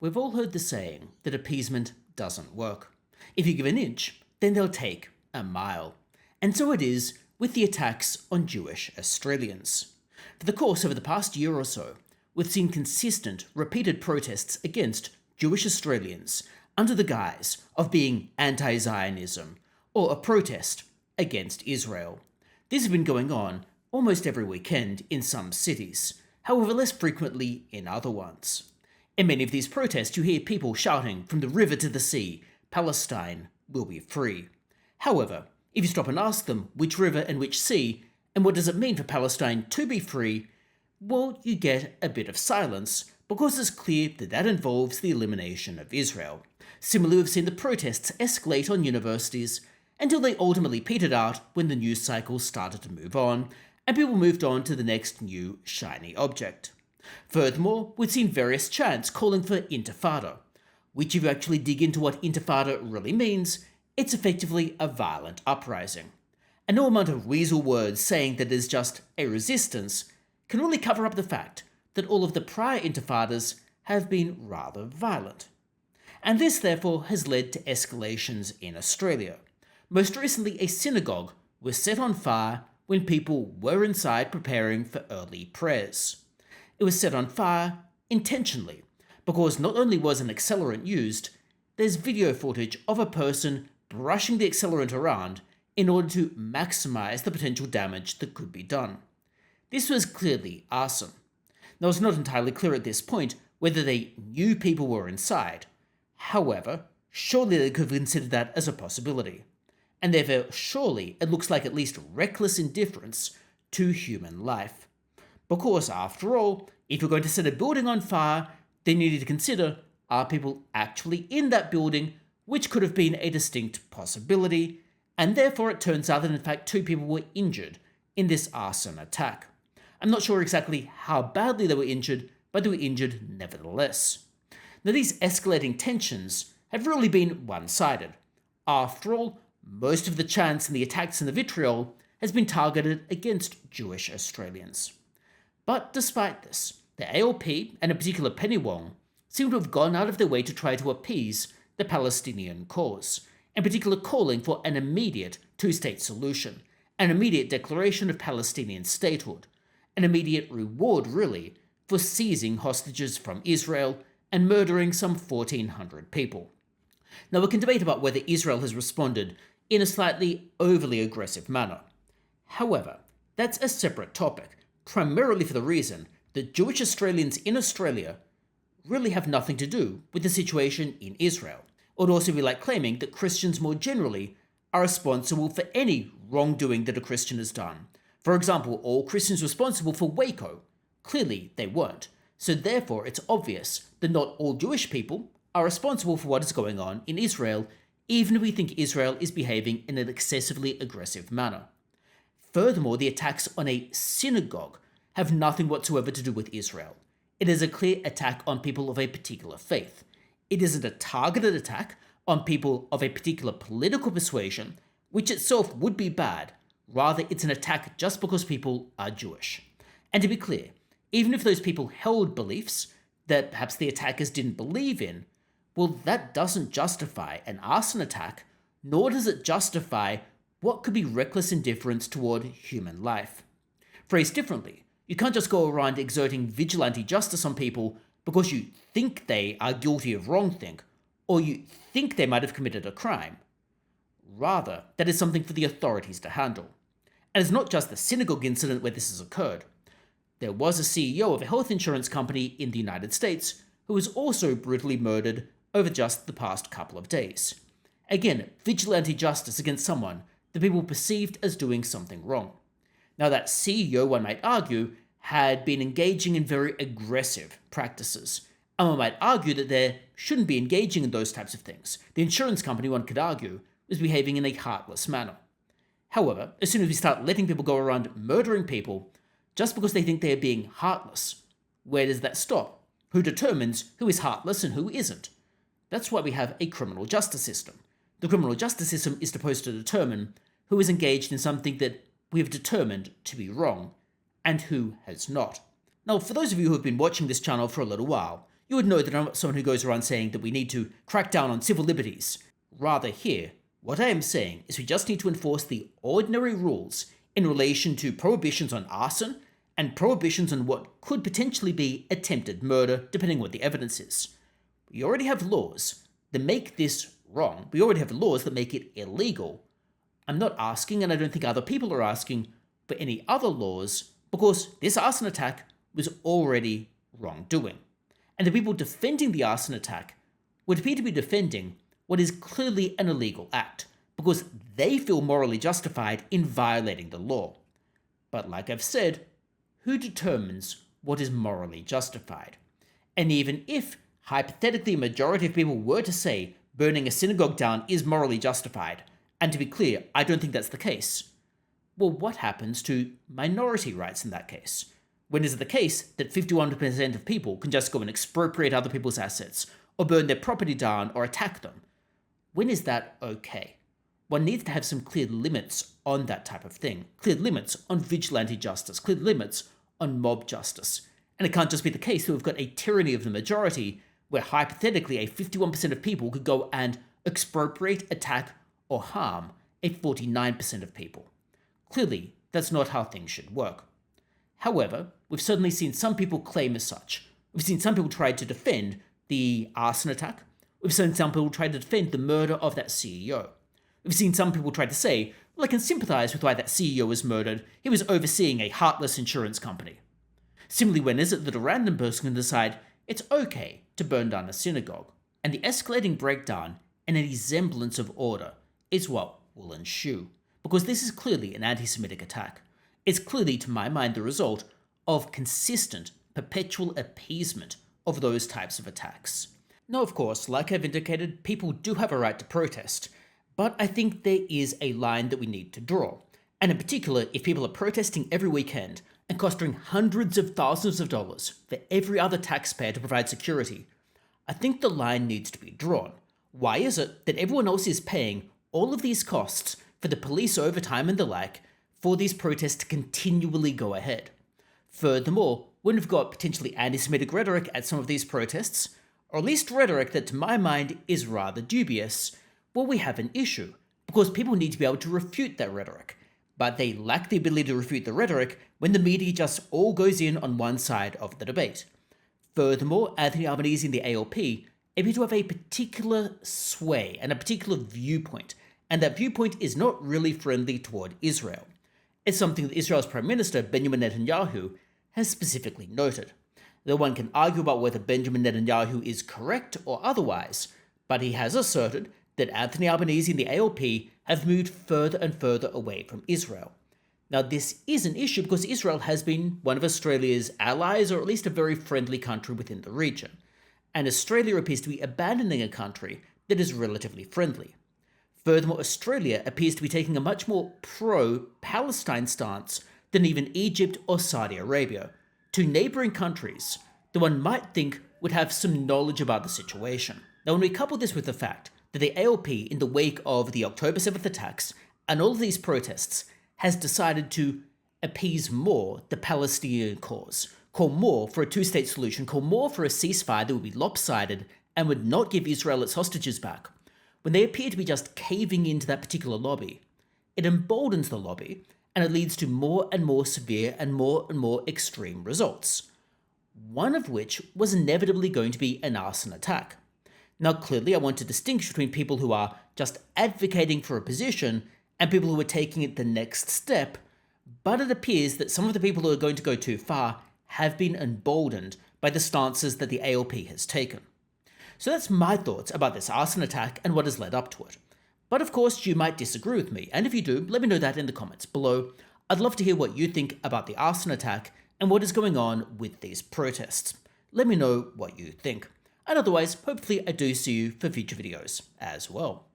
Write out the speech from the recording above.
We've all heard the saying that appeasement doesn't work. If you give an inch, then they'll take a mile. And so it is with the attacks on Jewish Australians. For the course over the past year or so, we've seen consistent, repeated protests against Jewish Australians under the guise of being anti-Zionism or a protest against Israel. These have been going on almost every weekend in some cities, however less frequently in other ones. In many of these protests, you hear people shouting from the river to the sea, Palestine will be free. However, if you stop and ask them which river and which sea, and what does it mean for Palestine to be free, well, you get a bit of silence, because it's clear that that involves the elimination of Israel. Similarly, we've seen the protests escalate on universities until they ultimately petered out when the news cycle started to move on, and people moved on to the next new shiny object. Furthermore, we've seen various chants calling for intifada, which if you actually dig into what intifada really means, it's effectively a violent uprising. A no amount of weasel words saying that there's just a resistance can really cover up the fact that all of the prior intifadas have been rather violent. And this therefore has led to escalations in Australia. Most recently, a synagogue was set on fire when people were inside preparing for early prayers. It was set on fire intentionally, because not only was an accelerant used, there's video footage of a person brushing the accelerant around in order to maximize the potential damage that could be done. This was clearly arson. Now, it's not entirely clear at this point whether they knew people were inside. However, surely they could have considered that as a possibility. And therefore, surely it looks like at least reckless indifference to human life. Because after all, if you're going to set a building on fire, then you need to consider, are people actually in that building, which could have been a distinct possibility, and therefore it turns out that in fact 2 people were injured in this arson attack. I'm not sure exactly how badly they were injured, but they were injured nevertheless. Now, these escalating tensions have really been one-sided. After all, most of the chants and the attacks and the vitriol has been targeted against Jewish Australians. But despite this, the ALP, and in particular Penny Wong, seem to have gone out of their way to try to appease the Palestinian cause, in particular calling for an immediate 2-state solution, an immediate declaration of Palestinian statehood, an immediate reward, really, for seizing hostages from Israel and murdering some 1,400 people. Now, we can debate about whether Israel has responded in a slightly overly aggressive manner. However, that's a separate topic, primarily for the reason that Jewish Australians in Australia really have nothing to do with the situation in Israel. It would also be like claiming that Christians more generally are responsible for any wrongdoing that a Christian has done. For example, all Christians responsible for Waco. Clearly, they weren't. So therefore, it's obvious that not all Jewish people are responsible for what is going on in Israel, even if we think Israel is behaving in an excessively aggressive manner. Furthermore, the attacks on a synagogue have nothing whatsoever to do with Israel. It is a clear attack on people of a particular faith. It isn't a targeted attack on people of a particular political persuasion, which itself would be bad. Rather, it's an attack just because people are Jewish. And to be clear, even if those people held beliefs that perhaps the attackers didn't believe in, well, that doesn't justify an arson attack, nor does it justify what could be reckless indifference toward human life. Phrased differently, you can't just go around exerting vigilante justice on people because you think they are guilty of wrongthing, or you think they might have committed a crime. Rather, that is something for the authorities to handle. And it's not just the synagogue incident where this has occurred. There was a CEO of a health insurance company in the United States who was also brutally murdered over just the past couple of days. Again, vigilante justice against someone that people perceived as doing something wrong. Now, that CEO, one might argue, had been engaging in very aggressive practices. And one might argue that they shouldn't be engaging in those types of things. The insurance company, one could argue, was behaving in a heartless manner. However, as soon as we start letting people go around murdering people just because they think they are being heartless, where does that stop? Who determines who is heartless and who isn't? That's why we have a criminal justice system. The criminal justice system is supposed to determine who is engaged in something that we have determined to be wrong, and who has not. Now, for those of you who have been watching this channel for a little while, you would know that I'm not someone who goes around saying that we need to crack down on civil liberties. Rather here, what I am saying is we just need to enforce the ordinary rules in relation to prohibitions on arson and prohibitions on what could potentially be attempted murder, depending on what the evidence is. We already have laws that make this wrong. We already have laws that make it illegal. I'm not asking, and I don't think other people are asking, for any other laws, because this arson attack was already wrongdoing. And the people defending the arson attack would appear to be defending what is clearly an illegal act, because they feel morally justified in violating the law. But like I've said, who determines what is morally justified? And even if, hypothetically, a majority of people were to say burning a synagogue down is morally justified, and to be clear, I don't think that's the case, well, what happens to minority rights in that case? When is it the case that 51% of people can just go and expropriate other people's assets, or burn their property down, or attack them? When is that okay? One needs to have some clear limits on that type of thing. Clear limits on vigilante justice, clear limits on mob justice. And it can't just be the case that we've got a tyranny of the majority, where hypothetically a 51% of people could go and expropriate, attack, or harm a 49% of people. Clearly, that's not how things should work. However, we've certainly seen some people claim as such. We've seen some people try to defend the arson attack. We've seen some people try to defend the murder of that CEO. We've seen some people try to say, well, I can sympathize with why that CEO was murdered. He was overseeing a heartless insurance company. Similarly, when is it that a random person can decide it's okay to burn down a synagogue? And the escalating breakdown and any semblance of order is what will ensue. Because this is clearly an anti-Semitic attack. It's clearly, to my mind, the result of consistent, perpetual appeasement of those types of attacks. Now, of course, like I've indicated, people do have a right to protest, but I think there is a line that we need to draw. And in particular, if people are protesting every weekend and costing hundreds of thousands of dollars for every other taxpayer to provide security, I think the line needs to be drawn. Why is it that everyone else is paying all of these costs for the police overtime and the like for these protests to continually go ahead? Furthermore, when we've got potentially anti-Semitic rhetoric at some of these protests, or at least rhetoric that to my mind is rather dubious, well, we have an issue, because people need to be able to refute that rhetoric. But they lack the ability to refute the rhetoric when the media just all goes in on one side of the debate. Furthermore, Anthony Albanese and the ALP appear to have a particular sway and a particular viewpoint, and that viewpoint is not really friendly toward Israel. It's something that Israel's Prime Minister, Benjamin Netanyahu, has specifically noted. Though one can argue about whether Benjamin Netanyahu is correct or otherwise, but he has asserted that Anthony Albanese and the ALP have moved further and further away from Israel. Now, this is an issue because Israel has been one of Australia's allies, or at least a very friendly country within the region, and Australia appears to be abandoning a country that is relatively friendly. Furthermore, Australia appears to be taking a much more pro-Palestine stance than even Egypt or Saudi Arabia, two neighbouring countries that one might think would have some knowledge about the situation. Now, when we couple this with the fact that the ALP, in the wake of the October 7th attacks and all of these protests, has decided to appease more the Palestinian cause, call more for a two-state solution, call more for a ceasefire that would be lopsided and would not give Israel its hostages back, when they appear to be just caving into that particular lobby, it emboldens the lobby, and it leads to more and more severe and more extreme results, one of which was inevitably going to be an arson attack. Now, clearly, I want to distinguish between people who are just advocating for a position and people who are taking it the next step, but it appears that some of the people who are going to go too far have been emboldened by the stances that the ALP has taken. So that's my thoughts about this arson attack and what has led up to it. But of course, you might disagree with me, and if you do, let me know that in the comments below. I'd love to hear what you think about the arson attack and what is going on with these protests. Let me know what you think. And otherwise, hopefully I do see you for future videos as well.